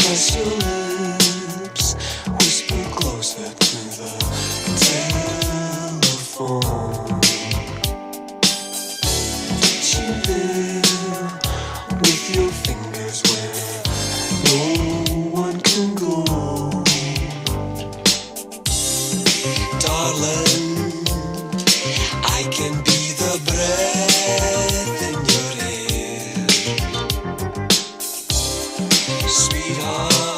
Press your lips, whisper closer to the telephone. Chill with your fingers where no one can go. Darling, I can be the breath in your ear. Sweetheart,